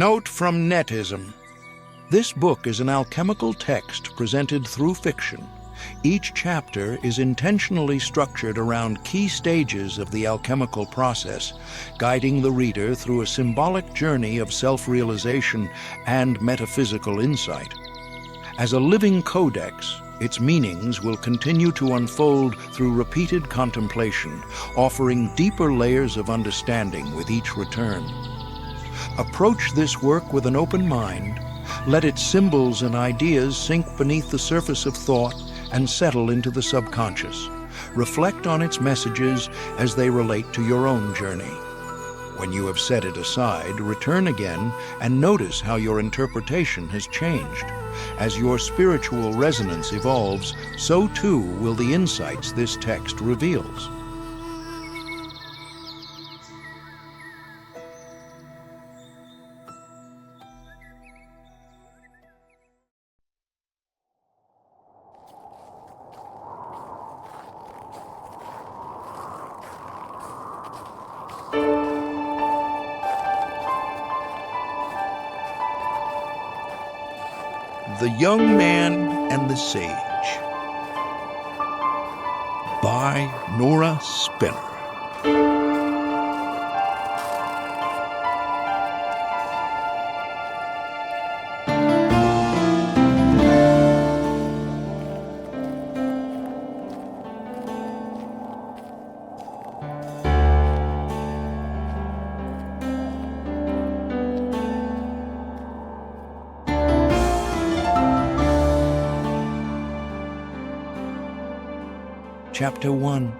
Note from Netism. This book is an alchemical text presented through fiction. Each chapter is intentionally structured around key stages of the alchemical process, guiding the reader through a symbolic journey of self-realization and metaphysical insight. As a living codex, its meanings will continue to unfold through repeated contemplation, offering deeper layers of understanding with each return. Approach this work with an open mind. Let its symbols and ideas sink beneath the surface of thought and settle into the subconscious. Reflect on its messages as they relate to your own journey. When you have set it aside, return again and notice how your interpretation has changed. As your spiritual resonance evolves, so too will the insights this text reveals. The Young Man and the Sage by Nora Spinnor. Chapter 1.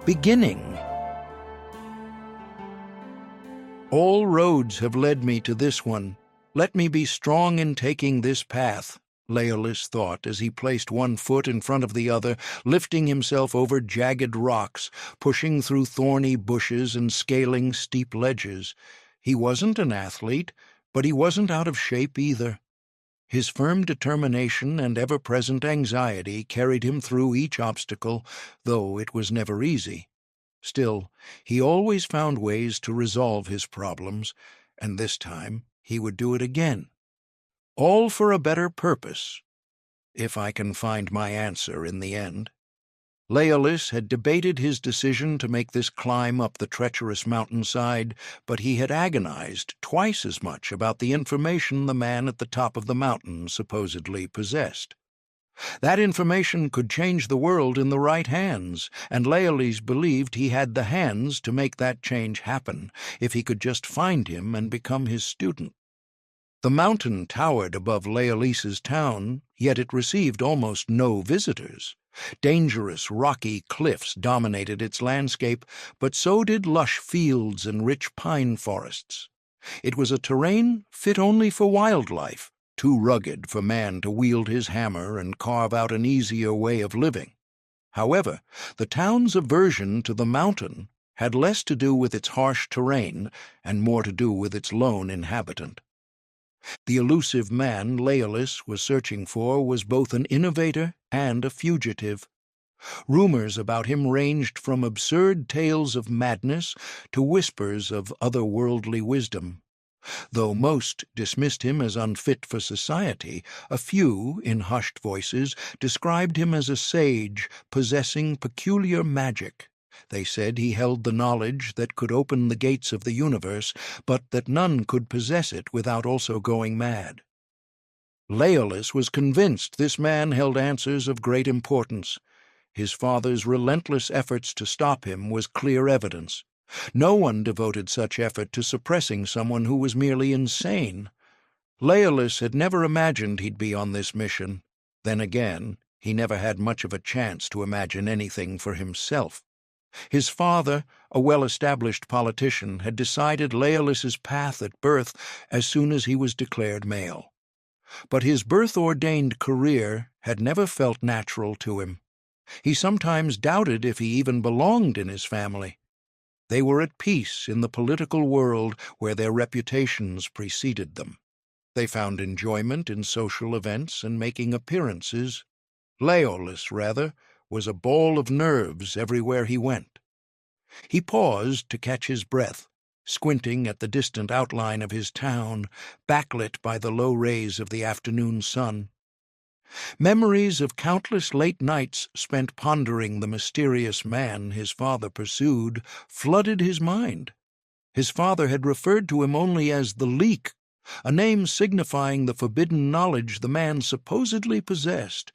Beginning. All roads have led me to this one. Let me be strong in taking this path, Laolys thought as he placed one foot in front of the other, lifting himself over jagged rocks, pushing through thorny bushes and scaling steep ledges. He wasn't an athlete, but he wasn't out of shape either. His firm determination and ever-present anxiety carried him through each obstacle, though it was never easy. Still, he always found ways to resolve his problems, and this time he would do it again. All for a better purpose, if I can find my answer in the end. Laolys had debated his decision to make this climb up the treacherous mountainside, but he had agonized twice as much about the information the man at the top of the mountain supposedly possessed. That information could change the world in the right hands, and Laolys believed he had the hands to make that change happen, if he could just find him and become his student. The mountain towered above Laolys's town, yet it received almost no visitors. Dangerous, rocky cliffs dominated its landscape, but so did lush fields and rich pine forests. It was a terrain fit only for wildlife, too rugged for man to wield his hammer and carve out an easier way of living. However, the town's aversion to the mountain had less to do with its harsh terrain and more to do with its lone inhabitant. The elusive man Laolys was searching for was both an innovator and a fugitive. Rumors about him ranged from absurd tales of madness to whispers of otherworldly wisdom. Though most dismissed him as unfit for society, a few, in hushed voices, described him as a sage possessing peculiar magic. They said he held the knowledge that could open the gates of the universe, but that none could possess it without also going mad. Laolys was convinced this man held answers of great importance. His father's relentless efforts to stop him was clear evidence. No one devoted such effort to suppressing someone who was merely insane. Laolys had never imagined he'd be on this mission. Then again, he never had much of a chance to imagine anything for himself. His father, a well-established politician, had decided Laolys's path at birth as soon as he was declared male. But his birth-ordained career had never felt natural to him. He sometimes doubted if he even belonged in his family. They were at peace in the political world where their reputations preceded them. They found enjoyment in social events and making appearances. Laolys, rather, was a ball of nerves everywhere he went. He paused to catch his breath. squinting at the distant outline of his town, backlit by the low rays of the afternoon sun. Memories of countless late nights spent pondering the mysterious man his father pursued flooded his mind. His father had referred to him only as the Leak, a name signifying the forbidden knowledge the man supposedly possessed.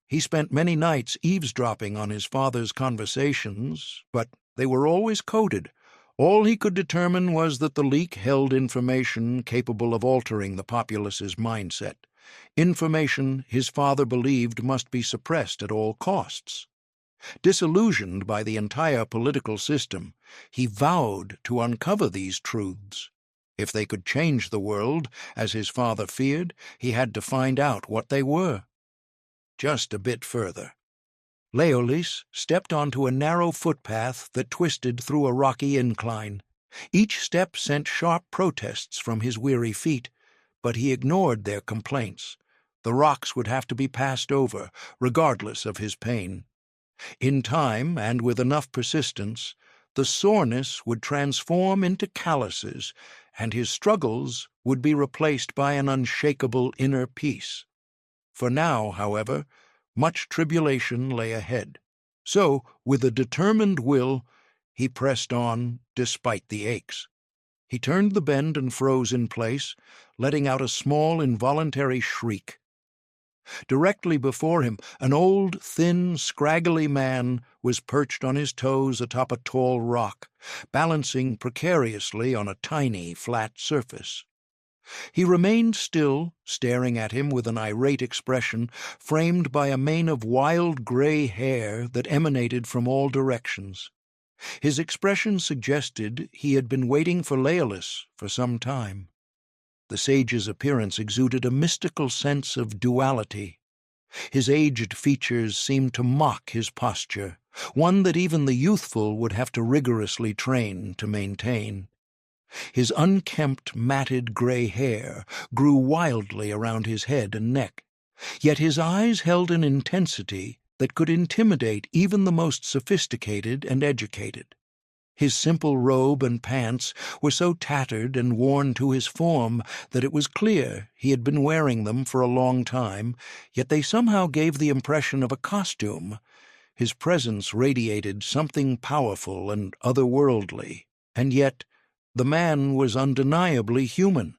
He spent many nights eavesdropping on his father's conversations, but they were always coded. All he could determine was that the Leak held information capable of altering the populace's mindset, information his father believed must be suppressed at all costs. Disillusioned by the entire political system, he vowed to uncover these truths. If they could change the world, as his father feared, he had to find out what they were. Just a bit further. Laolys stepped onto a narrow footpath that twisted through a rocky incline. Each step sent sharp protests from his weary feet, but he ignored their complaints. The rocks would have to be passed over, regardless of his pain. In time, and with enough persistence, the soreness would transform into calluses, and his struggles would be replaced by an unshakable inner peace. For now, however, much tribulation lay ahead. So, with a determined will, he pressed on despite the aches. He turned the bend and froze in place, letting out a small, involuntary shriek. Directly before him, an old, thin, scraggly man was perched on his toes atop a tall rock, balancing precariously on a tiny, flat surface. He remained still, staring at him with an irate expression framed by a mane of wild gray hair that emanated from all directions. His expression suggested he had been waiting for Laolys for some time. The sage's appearance exuded a mystical sense of duality. His aged features seemed to mock his posture, one that even the youthful would have to rigorously train to maintain. His unkempt, matted gray hair grew wildly around his head and neck, yet his eyes held an intensity that could intimidate even the most sophisticated and educated. His simple robe and pants were so tattered and worn to his form that it was clear he had been wearing them for a long time, yet they somehow gave the impression of a costume. His presence radiated something powerful and otherworldly, and yet the man was undeniably human.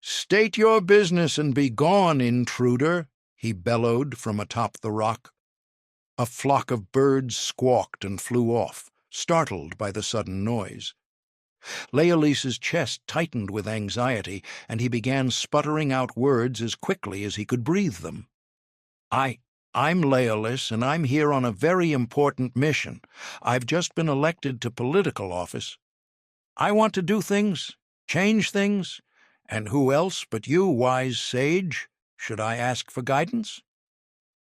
"State your business and be gone, intruder," he bellowed from atop the rock. A flock of birds squawked and flew off, startled by the sudden noise. Laolys's chest tightened with anxiety, and he began sputtering out words as quickly as he could breathe them. I'm Laolys, and I'm here on a very important mission. I've just been elected to political office. I want to do things, change things, and who else but you, wise sage, should I ask for guidance?"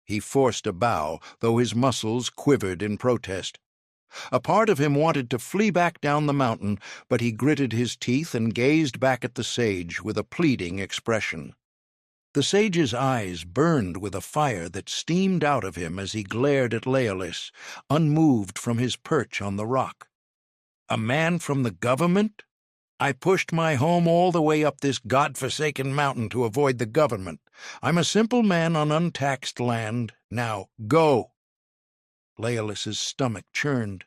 He forced a bow, though his muscles quivered in protest. A part of him wanted to flee back down the mountain, but he gritted his teeth and gazed back at the sage with a pleading expression. The sage's eyes burned with a fire that steamed out of him as he glared at Laolys, unmoved from his perch on the rock. "A man from the government? I pushed my home all the way up this God-forsaken mountain to avoid the government. I'm a simple man on untaxed land. Now, go!" Laolys's stomach churned.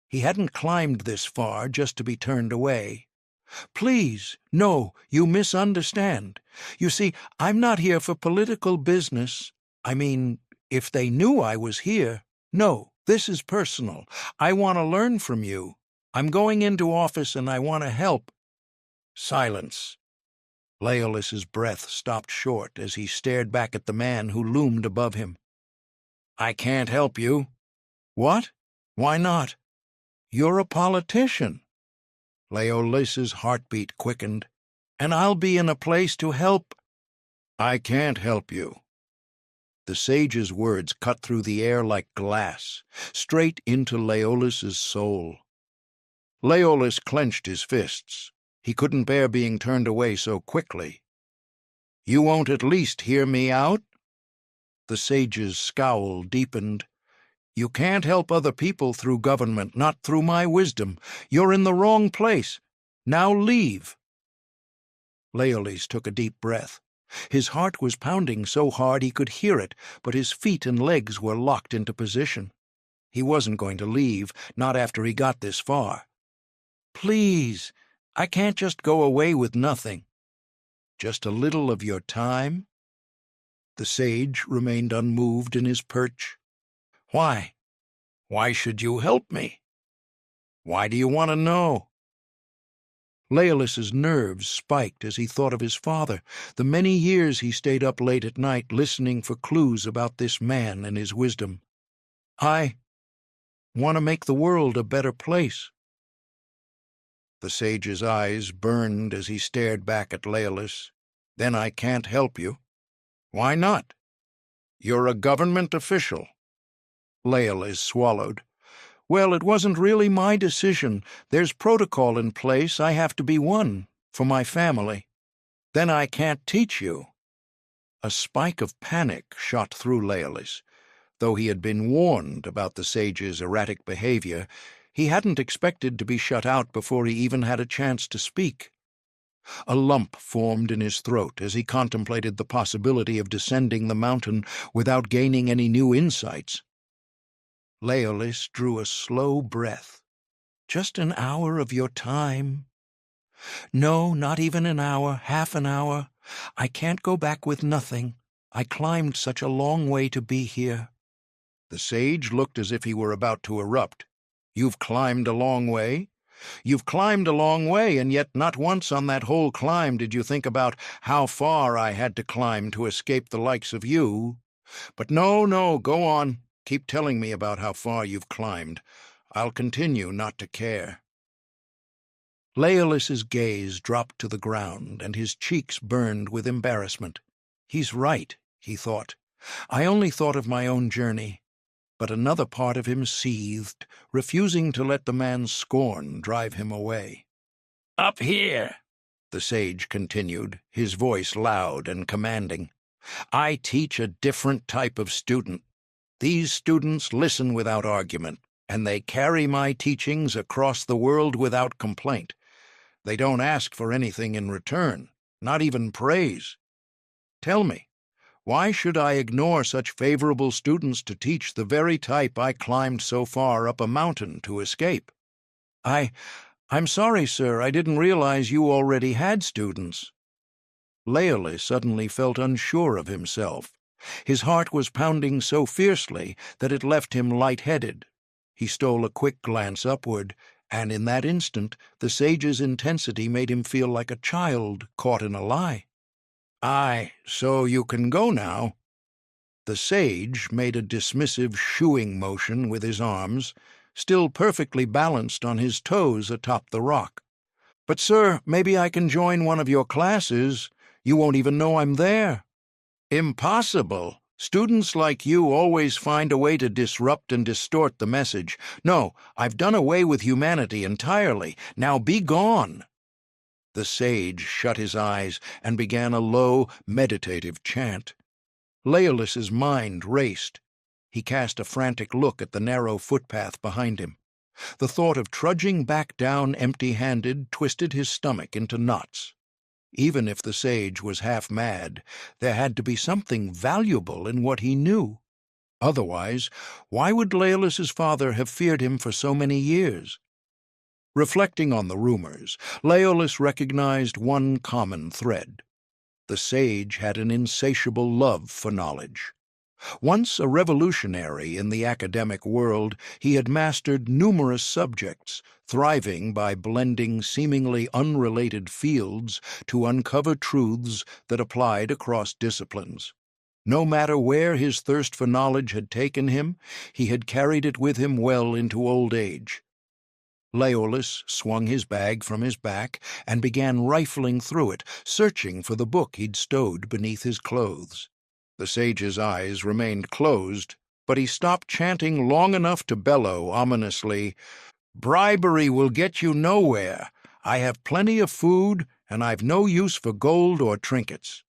He hadn't climbed this far just to be turned away. "Please, no, you misunderstand. You see, I'm not here for political business. I mean, if they knew I was here. No, this is personal. I want to learn from you. I'm going into office and I want to help." Silence. Laolys's breath stopped short as he stared back at the man who loomed above him. "I can't help you." "What? Why not?" "You're a politician." Laolys's heartbeat quickened. "And I'll be in a place to help." "I can't help you." The sage's words cut through the air like glass, straight into Laolys's soul. Laolys clenched his fists. He couldn't bear being turned away so quickly. "You won't at least hear me out?" The sage's scowl deepened. You can't help other people through government, not through my wisdom. You're in the wrong place. Now leave." Laolys took a deep breath. His heart was pounding so hard he could hear it, but his feet and legs were locked into position. He wasn't going to leave, not after he got this far. "Please, I can't just go away with nothing." "Just a little of your time?" The sage remained unmoved in his perch. "Why? Why should you help me? Why do you want to know?" Laolys's nerves spiked as he thought of his father, the many years he stayed up late at night listening for clues about this man and his wisdom. "I want to make the world a better place." The sage's eyes burned as he stared back at Laolys. "Then I can't help you." "Why not? You're a government official." Laolys swallowed. "Well, it wasn't really my decision. There's protocol in place. I have to be one, for my family." "Then I can't teach you." A spike of panic shot through Laolys. Though he had been warned about the sage's erratic behavior, he hadn't expected to be shut out before he even had a chance to speak. A lump formed in his throat as he contemplated the possibility of descending the mountain without gaining any new insights. Laolys drew a slow breath. "Just an hour of your time?" "No, not even an hour, half an hour. I can't go back with nothing. I climbed such a long way to be here." The sage looked as if he were about to erupt. "You've climbed a long way? You've climbed a long way, and yet not once on that whole climb did you think about how far I had to climb to escape the likes of you. But no, go on. Keep telling me about how far you've climbed. I'll continue not to care." Laolys's gaze dropped to the ground, and his cheeks burned with embarrassment. "He's right," he thought. "I only thought of my own journey." But another part of him seethed, refusing to let the man's scorn drive him away. "Up here," the sage continued, his voice loud and commanding. "I teach a different type of student. These students listen without argument, and they carry my teachings across the world without complaint. They don't ask for anything in return, not even praise. Tell me, why should I ignore such favorable students to teach the very type I climbed so far up a mountain to escape?" I'm sorry, sir, I didn't realize you already had students." Laolys suddenly felt unsure of himself. His heart was pounding so fiercely that it left him light-headed. He stole a quick glance upward, and in that instant the sage's intensity made him feel like a child caught in a lie. "Aye, so you can go now." The sage made a dismissive shooing motion with his arms, still perfectly balanced on his toes atop the rock. "But, sir, maybe I can join one of your classes. You won't even know I'm there." "Impossible. Students like you always find a way to disrupt and distort the message. No, I've done away with humanity entirely. Now be gone." The sage shut his eyes and began a low, meditative chant. Laolys's mind raced. He cast a frantic look at the narrow footpath behind him. The thought of trudging back down empty-handed twisted his stomach into knots. Even if the sage was half mad, there had to be something valuable in what he knew. Otherwise, why would Laolys's father have feared him for so many years? Reflecting on the rumors, Laolys recognized one common thread. The sage had an insatiable love for knowledge. Once a revolutionary in the academic world, he had mastered numerous subjects, thriving by blending seemingly unrelated fields to uncover truths that applied across disciplines. No matter where his thirst for knowledge had taken him, he had carried it with him well into old age. Laolys swung his bag from his back and began rifling through it, searching for the book he'd stowed beneath his clothes. The sage's eyes remained closed, but he stopped chanting long enough to bellow ominously, "Bribery will get you nowhere. I have plenty of food, and I've no use for gold or trinkets."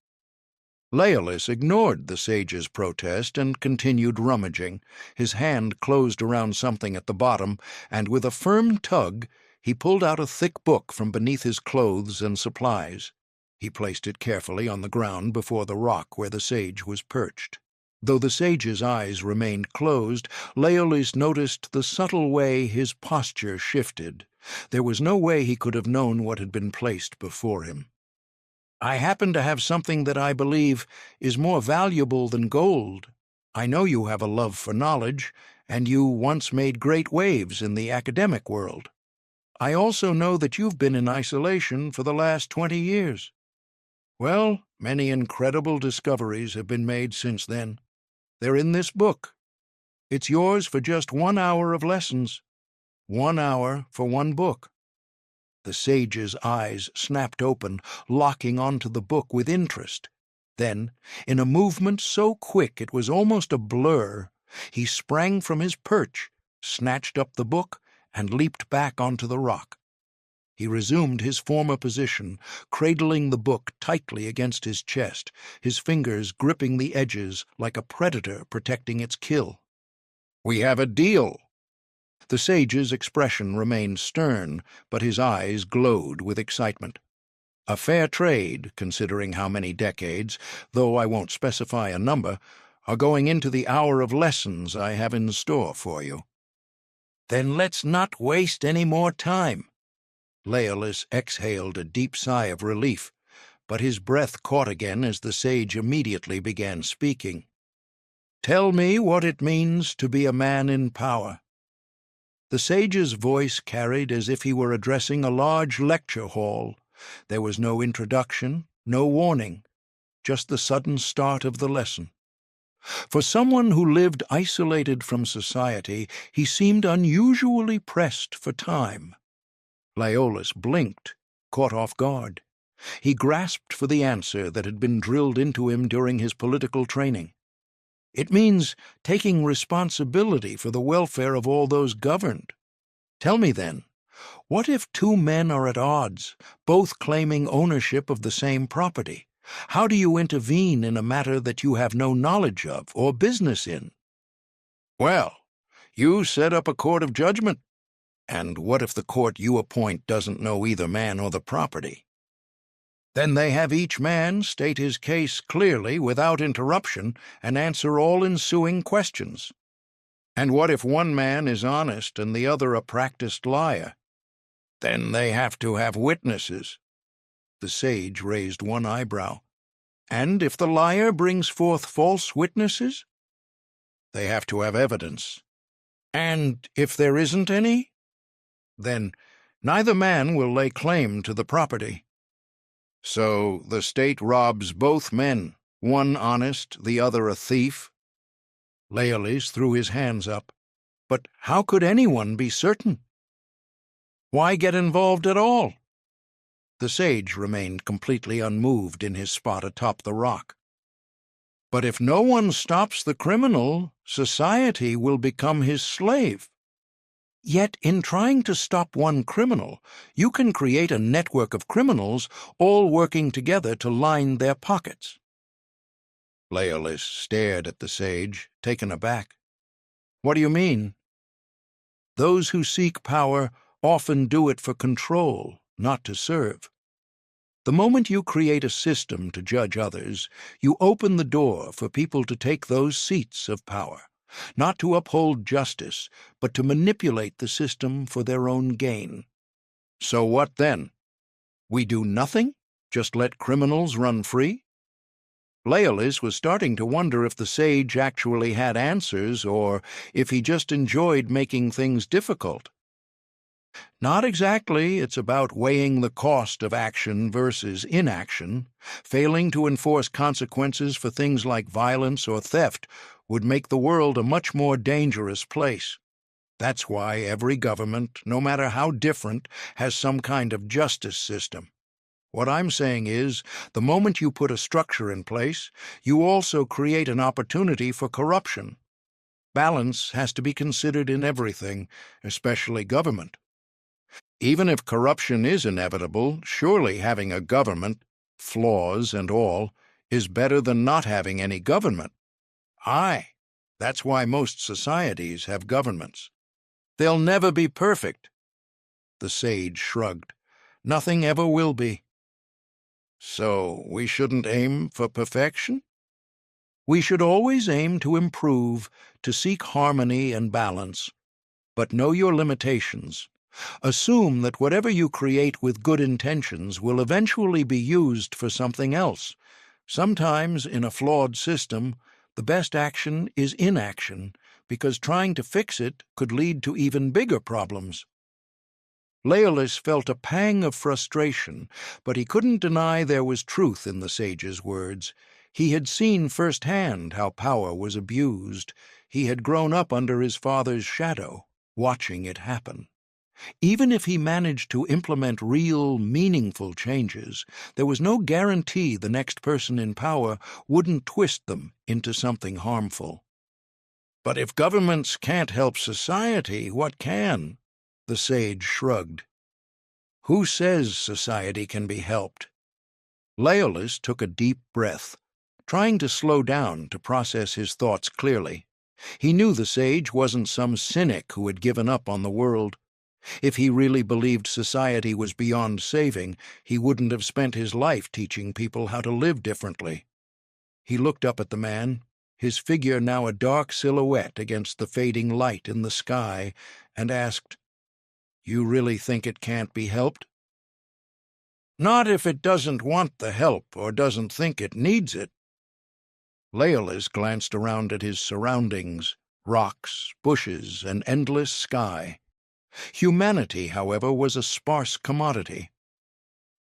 Laolys ignored the sage's protest and continued rummaging. His hand closed around something at the bottom, and with a firm tug, he pulled out a thick book from beneath his clothes and supplies. He placed it carefully on the ground before the rock where the sage was perched. Though the sage's eyes remained closed, Laolys noticed the subtle way his posture shifted. There was no way he could have known what had been placed before him. "I happen to have something that I believe is more valuable than gold. I know you have a love for knowledge, and you once made great waves in the academic world. I also know that you've been in isolation for the last 20 years. Well, many incredible discoveries have been made since then. They're in this book. It's yours for just 1 hour of lessons. 1 hour for one book." The sage's eyes snapped open, locking onto the book with interest. Then, in a movement so quick it was almost a blur, he sprang from his perch, snatched up the book, and leaped back onto the rock. He resumed his former position, cradling the book tightly against his chest, his fingers gripping the edges like a predator protecting its kill. "We have a deal." The sage's expression remained stern, but his eyes glowed with excitement. "A fair trade, considering how many decades, though I won't specify a number, are going into the hour of lessons I have in store for you." "Then let's not waste any more time." Laolys exhaled a deep sigh of relief, but his breath caught again as the sage immediately began speaking. "Tell me what it means to be a man in power." The sage's voice carried as if he were addressing a large lecture hall. There was no introduction, no warning, just the sudden start of the lesson. For someone who lived isolated from society, he seemed unusually pressed for time. Laolys blinked, caught off guard. He grasped for the answer that had been drilled into him during his political training. "It means taking responsibility for the welfare of all those governed. Tell me then, what if two men are at odds, both claiming ownership of the same property? How do you intervene in a matter that you have no knowledge of or business in?" "Well, you set up a court of judgment. And what if the court you appoint doesn't know either man or the property? Then they have each man state his case clearly without interruption and answer all ensuing questions. And what if one man is honest and the other a practiced liar? Then they have to have witnesses." The sage raised one eyebrow. "And if the liar brings forth false witnesses?" "They have to have evidence." "And if there isn't any?" "Then neither man will lay claim to the property." "So the state robs both men, one honest, the other a thief?" Laolys threw his hands up. "But how could anyone be certain? Why get involved at all?" The sage remained completely unmoved in his spot atop the rock. "But if no one stops the criminal, society will become his slave. Yet in trying to stop one criminal, you can create a network of criminals all working together to line their pockets." Laolys stared at the sage, taken aback. "What do you mean?" "Those who seek power often do it for control, not to serve. The moment you create a system to judge others, you open the door for people to take those seats of power, not to uphold justice, but to manipulate the system for their own gain. So what then? We do nothing? Just let criminals run free?" Laolys was starting to wonder if the sage actually had answers or if he just enjoyed making things difficult. "Not exactly. It's about weighing the cost of action versus inaction. Failing to enforce consequences for things like violence or theft would make the world a much more dangerous place. That's why every government, no matter how different, has some kind of justice system. What I'm saying is, the moment you put a structure in place, you also create an opportunity for corruption. Balance has to be considered in everything, especially government. Even if corruption is inevitable, surely having a government, flaws and all, is better than not having any government. Aye, that's why most societies have governments. They'll never be perfect. The sage shrugged. Nothing ever will be. So we shouldn't aim for perfection? We should always aim to improve, to seek harmony and balance. But know your limitations. Assume that whatever you create with good intentions will eventually be used for something else. Sometimes, in a flawed system, the best action is inaction, because trying to fix it could lead to even bigger problems. Laolys felt a pang of frustration, but he couldn't deny there was truth in the sage's words. He had seen firsthand how power was abused. He had grown up under his father's shadow, watching it happen. Even if he managed to implement real, meaningful changes, there was no guarantee the next person in power wouldn't twist them into something harmful. But if governments can't help society, what can? The sage shrugged. Who says society can be helped? Laolys took a deep breath, trying to slow down to process his thoughts clearly. He knew the sage wasn't some cynic who had given up on the world. If he really believed society was beyond saving, he wouldn't have spent his life teaching people how to live differently. He looked up at the man, his figure now a dark silhouette against the fading light in the sky, and asked, "You really think it can't be helped?" "Not if it doesn't want the help or doesn't think it needs it." Laolys glanced around at his surroundings, rocks, bushes, and endless sky. Humanity, however, was a sparse commodity.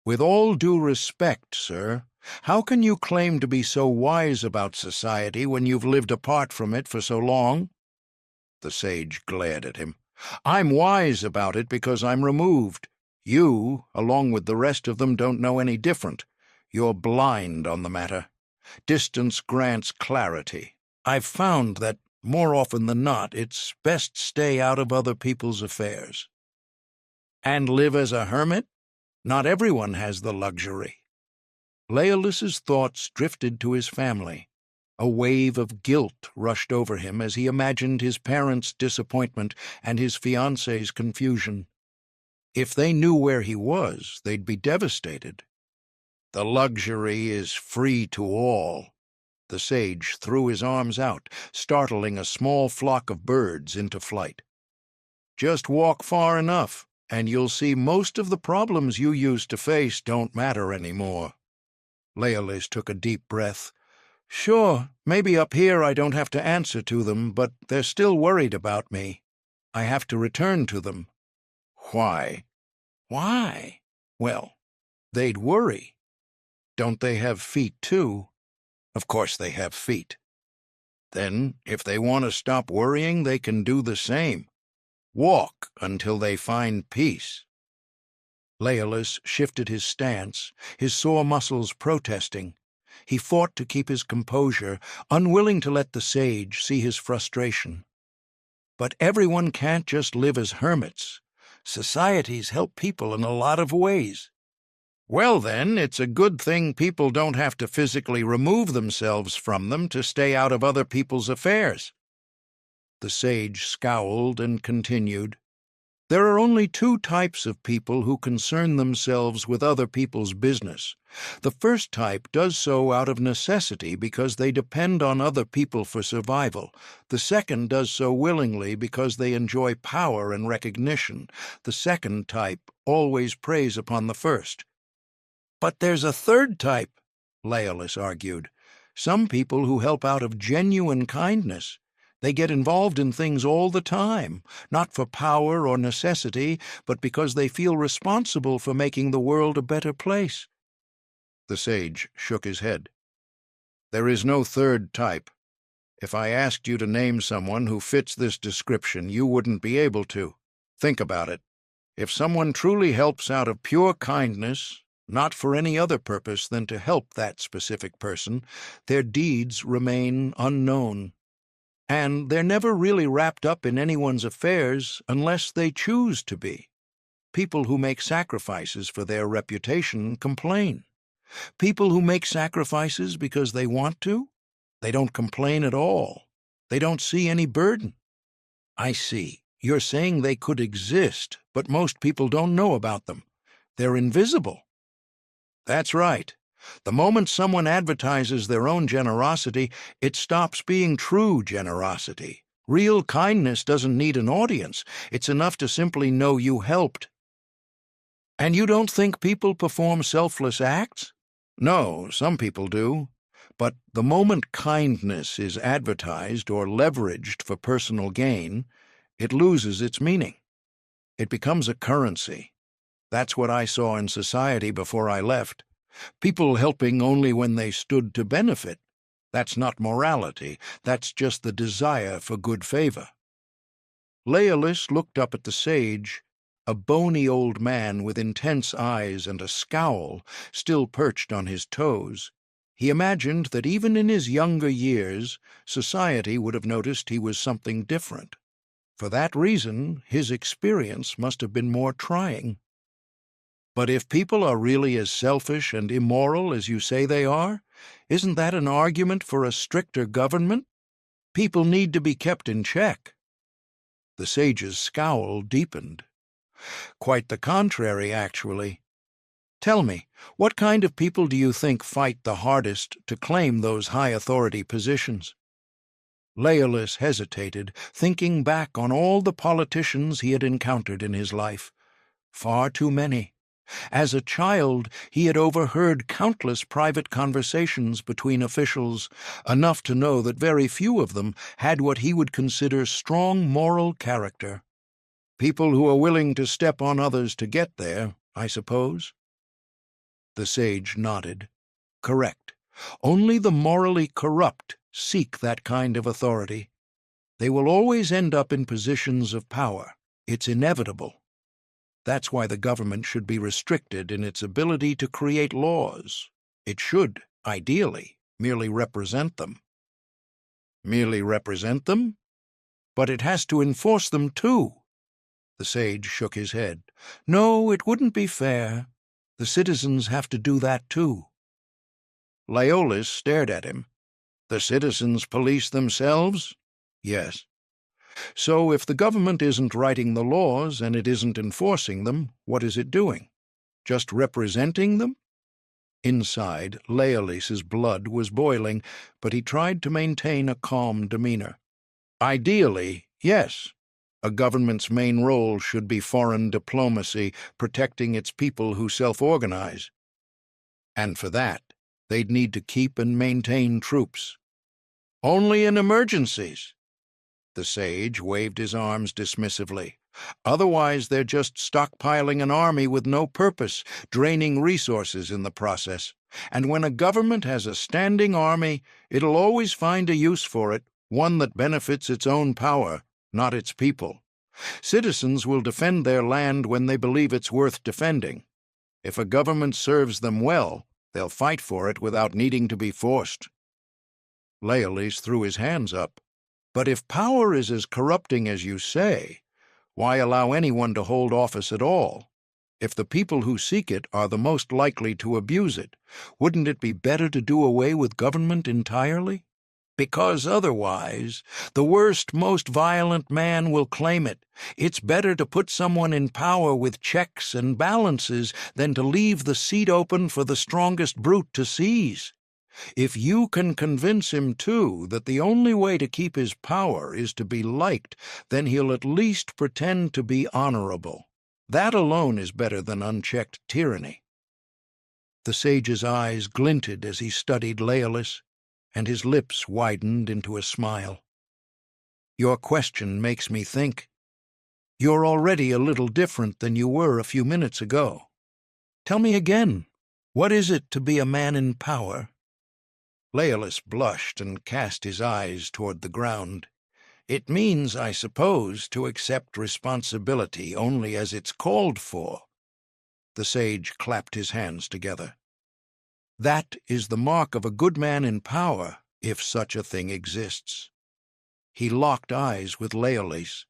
"With all due respect, sir, how can you claim to be so wise about society when you've lived apart from it for so long?" The sage glared at him. "I'm wise about it because I'm removed. You, along with the rest of them, don't know any different. You're blind on the matter. Distance grants clarity. I've found that, more often than not, it's best stay out of other people's affairs." "And live as a hermit? Not everyone has the luxury." Laolys's thoughts drifted to his family. A wave of guilt rushed over him as he imagined his parents' disappointment and his fiancée's confusion. If they knew where he was, they'd be devastated. "The luxury is free to all." The sage threw his arms out, startling a small flock of birds into flight. "Just walk far enough, and you'll see most of the problems you used to face don't matter anymore." Laolys took a deep breath. "Sure, maybe up here I don't have to answer to them, but they're still worried about me. I have to return to them." "Why?" "Why? Well, they'd worry. Don't they have feet, too?" "Of course they have feet." "Then, if they want to stop worrying, they can do the same. Walk until they find peace." Laolys shifted his stance, his sore muscles protesting. He fought to keep his composure, unwilling to let the sage see his frustration. "But everyone can't just live as hermits. Societies help people in a lot of ways." "Well, then, it's a good thing people don't have to physically remove themselves from them to stay out of other people's affairs." The sage scowled and continued, "There are only two types of people who concern themselves with other people's business. The first type does so out of necessity because they depend on other people for survival. The second does so willingly because they enjoy power and recognition. The second type always preys upon the first." "But there's a third type," Laolys argued. "Some people who help out of genuine kindness. They get involved in things all the time, not for power or necessity, but because they feel responsible for making the world a better place." The sage shook his head. "There is no third type. If I asked you to name someone who fits this description, you wouldn't be able to. Think about it. If someone truly helps out of pure kindness, not for any other purpose than to help that specific person, their deeds remain unknown. And they're never really wrapped up in anyone's affairs unless they choose to be. People who make sacrifices for their reputation complain. People who make sacrifices because they want to? They don't complain at all. They don't see any burden. I see. You're saying they could exist, but most people don't know about them. They're invisible. That's right. The moment someone advertises their own generosity, it stops being true generosity. Real kindness doesn't need an audience. It's enough to simply know you helped. And you don't think people perform selfless acts? No, some people do. But the moment kindness is advertised or leveraged for personal gain, it loses its meaning. It becomes a currency. That's what I saw in society before I left. People helping only when they stood to benefit. That's not morality. That's just the desire for good favor. Laolys looked up at the sage, a bony old man with intense eyes and a scowl, still perched on his toes. He imagined that even in his younger years, society would have noticed he was something different. For that reason, his experience must have been more trying. But if people are really as selfish and immoral as you say they are, isn't that an argument for a stricter government? People need to be kept in check. The sage's scowl deepened. Quite the contrary, actually. Tell me, what kind of people do you think fight the hardest to claim those high-authority positions? Laolys hesitated, thinking back on all the politicians he had encountered in his life. Far too many. As a child, he had overheard countless private conversations between officials, enough to know that very few of them had what he would consider strong moral character. People who are willing to step on others to get there, I suppose. The sage nodded. Correct. Only the morally corrupt seek that kind of authority. They will always end up in positions of power. It's inevitable. That's why the government should be restricted in its ability to create laws. It should, ideally, merely represent them. Merely represent them? But it has to enforce them too. The sage shook his head. No, it wouldn't be fair. The citizens have to do that too. Laolys stared at him. The citizens police themselves? Yes. So if the government isn't writing the laws and it isn't enforcing them, what is it doing? Just representing them? Inside, Laolys's blood was boiling, but he tried to maintain a calm demeanor. Ideally, yes. A government's main role should be foreign diplomacy, protecting its people who self-organize. And for that, they'd need to keep and maintain troops. Only in emergencies. The sage waved his arms dismissively. Otherwise, they're just stockpiling an army with no purpose, draining resources in the process. And when a government has a standing army, it'll always find a use for it, one that benefits its own power, not its people. Citizens will defend their land when they believe it's worth defending. If a government serves them well, they'll fight for it without needing to be forced. Laolys threw his hands up. But if power is as corrupting as you say, why allow anyone to hold office at all? If the people who seek it are the most likely to abuse it, wouldn't it be better to do away with government entirely? Because otherwise, the worst, most violent man will claim it. It's better to put someone in power with checks and balances than to leave the seat open for the strongest brute to seize. If you can convince him, too, that the only way to keep his power is to be liked, then he'll at least pretend to be honorable. That alone is better than unchecked tyranny. The sage's eyes glinted as he studied Laolys, and his lips widened into a smile. Your question makes me think. You're already a little different than you were a few minutes ago. Tell me again, what is it to be a man in power? Laolys blushed and cast his eyes toward the ground. It means, I suppose, to accept responsibility only as it's called for. The sage clapped his hands together. That is the mark of a good man in power, if such a thing exists. He locked eyes with Laolys.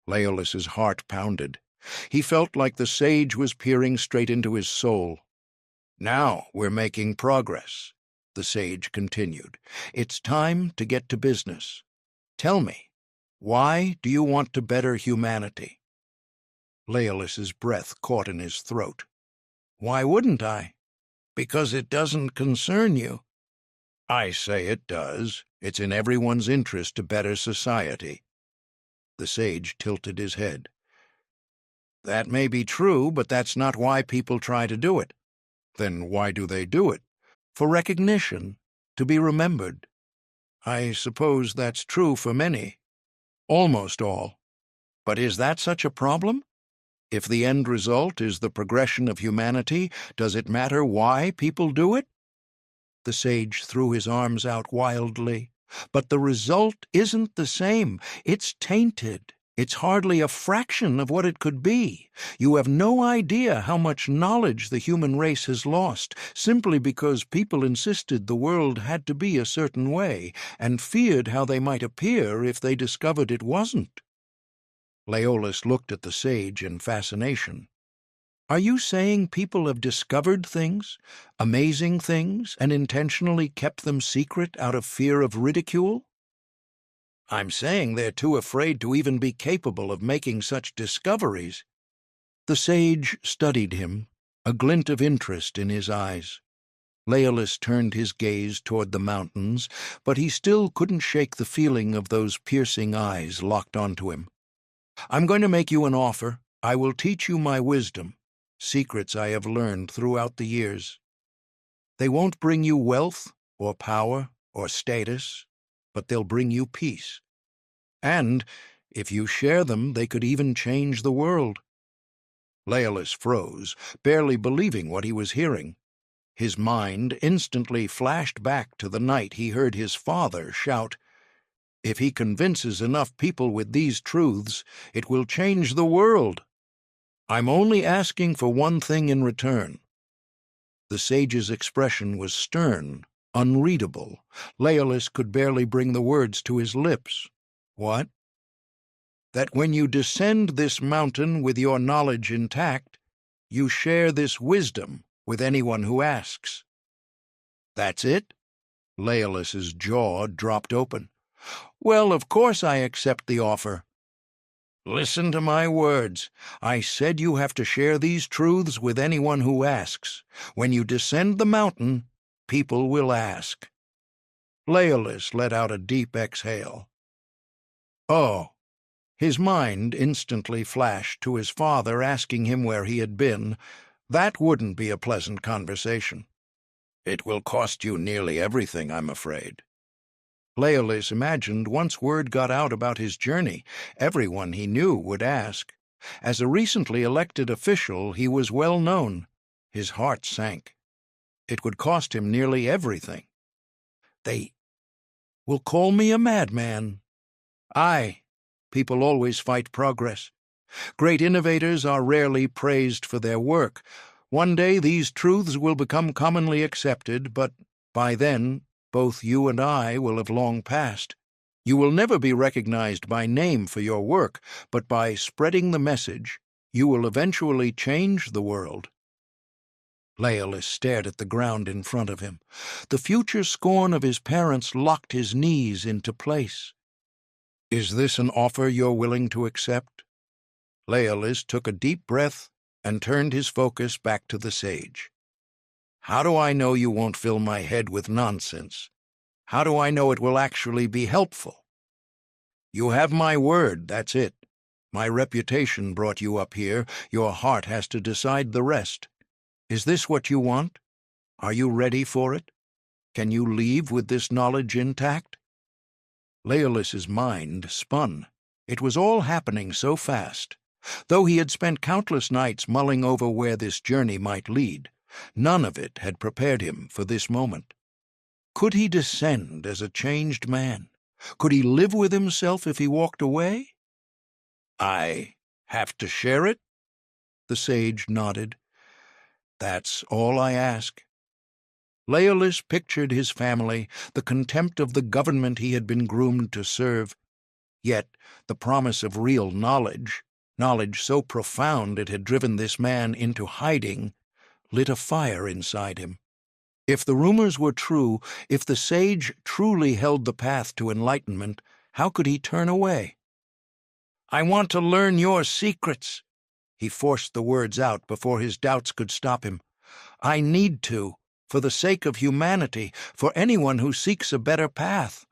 Laolys's heart pounded. He felt like the sage was peering straight into his soul. Now we're making progress, the sage continued. It's time to get to business. Tell me, why do you want to better humanity? Laolys's breath caught in his throat. Why wouldn't I? Because it doesn't concern you. I say it does. It's in everyone's interest to better society. The sage tilted his head. That may be true, but that's not why people try to do it. Then why do they do it? For recognition, to be remembered. I suppose that's true for many. Almost all. But is that such a problem? If the end result is the progression of humanity, does it matter why people do it? The sage threw his arms out wildly. But the result isn't the same. It's tainted. It's hardly a fraction of what it could be. You have no idea how much knowledge the human race has lost, simply because people insisted the world had to be a certain way, and feared how they might appear if they discovered it wasn't. Laolys looked at the sage in fascination. Are you saying people have discovered things, amazing things, and intentionally kept them secret out of fear of ridicule? I'm saying they're too afraid to even be capable of making such discoveries. The sage studied him, a glint of interest in his eyes. Laolys turned his gaze toward the mountains, but he still couldn't shake the feeling of those piercing eyes locked onto him. I'm going to make you an offer. I will teach you my wisdom, secrets I have learned throughout the years. They won't bring you wealth or power or status, but they'll bring you peace. And, if you share them, they could even change the world. Laolys froze, barely believing what he was hearing. His mind instantly flashed back to the night he heard his father shout, "If he convinces enough people with these truths, it will change the world. I'm only asking for one thing in return." The sage's expression was stern, unreadable. Laolys could barely bring the words to his lips. What? That when you descend this mountain with your knowledge intact, you share this wisdom with anyone who asks. That's it? Laolys's jaw dropped open. Well, of course I accept the offer. Listen to my words. I said you have to share these truths with anyone who asks. When you descend the mountain, people will ask. Laolys let out a deep exhale. Oh. His mind instantly flashed to his father asking him where he had been. That wouldn't be a pleasant conversation. It will cost you nearly everything, I'm afraid. Laolys imagined once word got out about his journey, everyone he knew would ask. As a recently elected official, he was well known. His heart sank. It would cost him nearly everything. They will call me a madman. Aye, people always fight progress. Great innovators are rarely praised for their work. One day these truths will become commonly accepted, but by then both you and I will have long passed. You will never be recognized by name for your work, but by spreading the message, you will eventually change the world. Laolys stared at the ground in front of him. The future scorn of his parents locked his knees into place. Is this an offer you're willing to accept? Laolys took a deep breath and turned his focus back to the sage. How do I know you won't fill my head with nonsense? How do I know it will actually be helpful? You have my word, that's it. My reputation brought you up here. Your heart has to decide the rest. Is this what you want? Are you ready for it? Can you leave with this knowledge intact? Laolys's mind spun. It was all happening so fast. Though he had spent countless nights mulling over where this journey might lead, none of it had prepared him for this moment. Could he descend as a changed man? Could he live with himself if he walked away? I have to share it? The sage nodded. That's all I ask. Laolys pictured his family, the contempt of the government he had been groomed to serve. Yet the promise of real knowledge so profound it had driven this man into hiding, lit a fire inside him. If the rumors were true, if the sage truly held the path to enlightenment, how could he turn away? "I want to learn your secrets." He forced the words out before his doubts could stop him. "I need to, for the sake of humanity, for anyone who seeks a better path."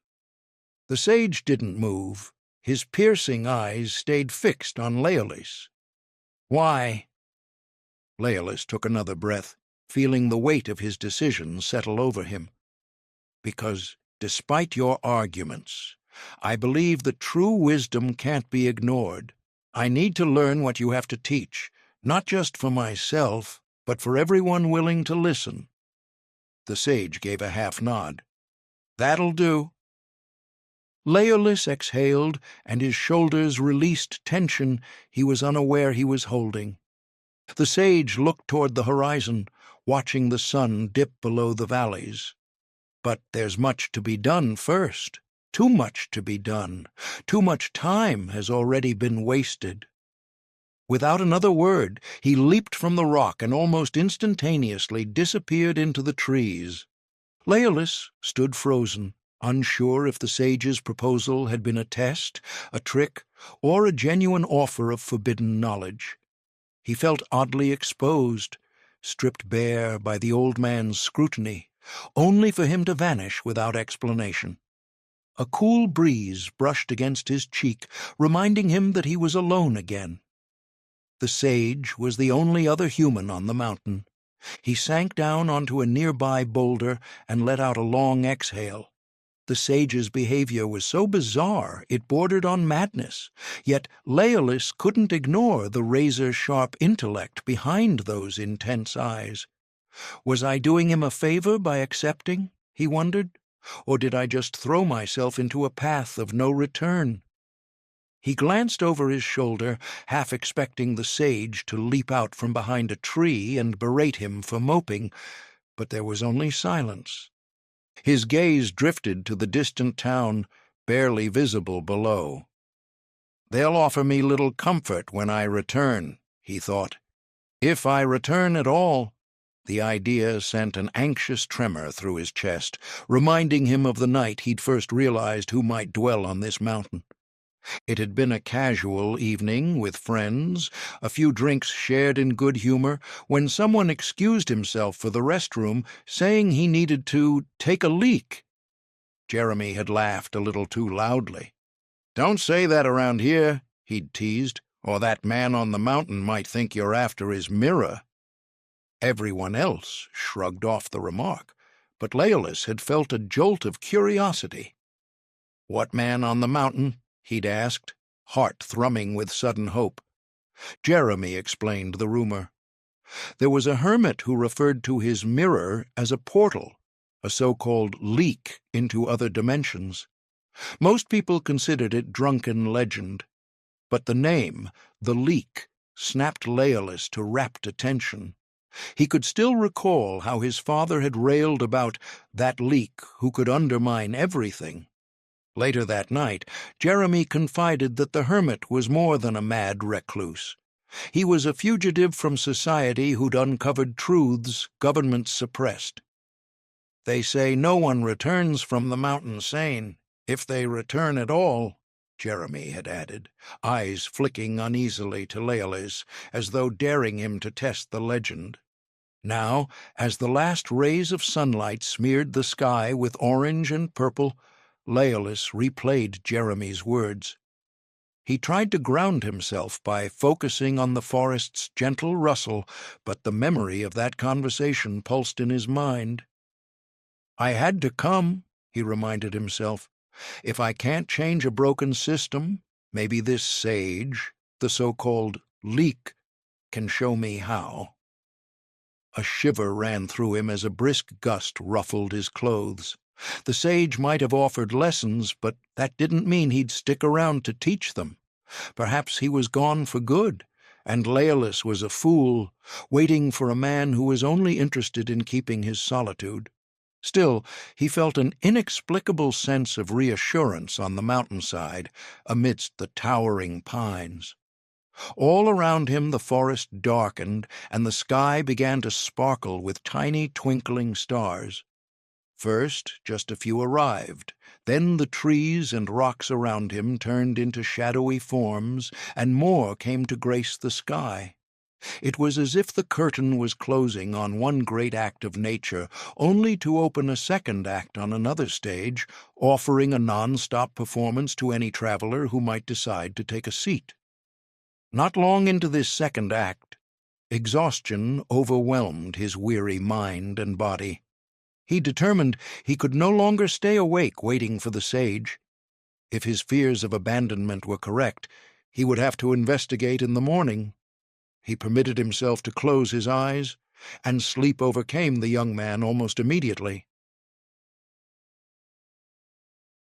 The sage didn't move. His piercing eyes stayed fixed on Laolys. "Why?" Laolys took another breath, feeling the weight of his decision settle over him. "Because, despite your arguments, I believe that true wisdom can't be ignored. I need to learn what you have to teach, not just for myself, but for everyone willing to listen." The sage gave a half-nod. "That'll do." Laolys exhaled, and his shoulders released tension he was unaware he was holding. The sage looked toward the horizon, watching the sun dip below the valleys. "But there's much to be done first. Too much to be done. Too much time has already been wasted." Without another word, he leaped from the rock and almost instantaneously disappeared into the trees. Laolys stood frozen, unsure if the sage's proposal had been a test, a trick, or a genuine offer of forbidden knowledge. He felt oddly exposed, stripped bare by the old man's scrutiny, only for him to vanish without explanation. A cool breeze brushed against his cheek, reminding him that he was alone again. The sage was the only other human on the mountain. He sank down onto a nearby boulder and let out a long exhale. The sage's behavior was so bizarre it bordered on madness, yet Laolys couldn't ignore the razor-sharp intellect behind those intense eyes. Was I doing him a favor by accepting, he wondered, or did I just throw myself into a path of no return? He glanced over his shoulder, half expecting the sage to leap out from behind a tree and berate him for moping, but there was only silence. His gaze drifted to the distant town, barely visible below. "They'll offer me little comfort when I return," he thought. "If I return at all." The idea sent an anxious tremor through his chest, reminding him of the night he'd first realized who might dwell on this mountain. It had been a casual evening with friends, a few drinks shared in good humor, when someone excused himself for the restroom, saying he needed to take a leak. Jeremy had laughed a little too loudly. "Don't say that around here," he'd teased, "or that man on the mountain might think you're after his mirror." Everyone else shrugged off the remark, but Laolys had felt a jolt of curiosity. "What man on the mountain?" he'd asked, heart thrumming with sudden hope. Jeremy explained the rumor. There was a hermit who referred to his mirror as a portal, a so-called leak into other dimensions. Most people considered it drunken legend, but the name, the leak, snapped Laolys to rapt attention. He could still recall how his father had railed about that leak who could undermine everything. Later that night, Jeremy confided that the hermit was more than a mad recluse. He was a fugitive from society who'd uncovered truths governments suppressed. "They say no one returns from the mountain sane, if they return at all," Jeremy had added, eyes flicking uneasily to Laolys, as though daring him to test the legend. Now, as the last rays of sunlight smeared the sky with orange and purple, Laolys replayed Jeremy's words. He tried to ground himself by focusing on the forest's gentle rustle, but the memory of that conversation pulsed in his mind. "I had to come," he reminded himself. "If I can't change a broken system, maybe this sage, the so-called leak, can show me how." A shiver ran through him as a brisk gust ruffled his clothes. The sage might have offered lessons, but that didn't mean he'd stick around to teach them. Perhaps he was gone for good, and Laolys was a fool, waiting for a man who was only interested in keeping his solitude. Still, he felt an inexplicable sense of reassurance on the mountainside, amidst the towering pines. All around him the forest darkened, and the sky began to sparkle with tiny twinkling stars. First, just a few arrived. Then the trees and rocks around him turned into shadowy forms, and more came to grace the sky. It was as if the curtain was closing on one great act of nature, only to open a second act on another stage, offering a non-stop performance to any traveler who might decide to take a seat. Not long into this second act, exhaustion overwhelmed his weary mind and body. He determined he could no longer stay awake waiting for the sage. If his fears of abandonment were correct, he would have to investigate in the morning. He permitted himself to close his eyes, and sleep overcame the young man almost immediately.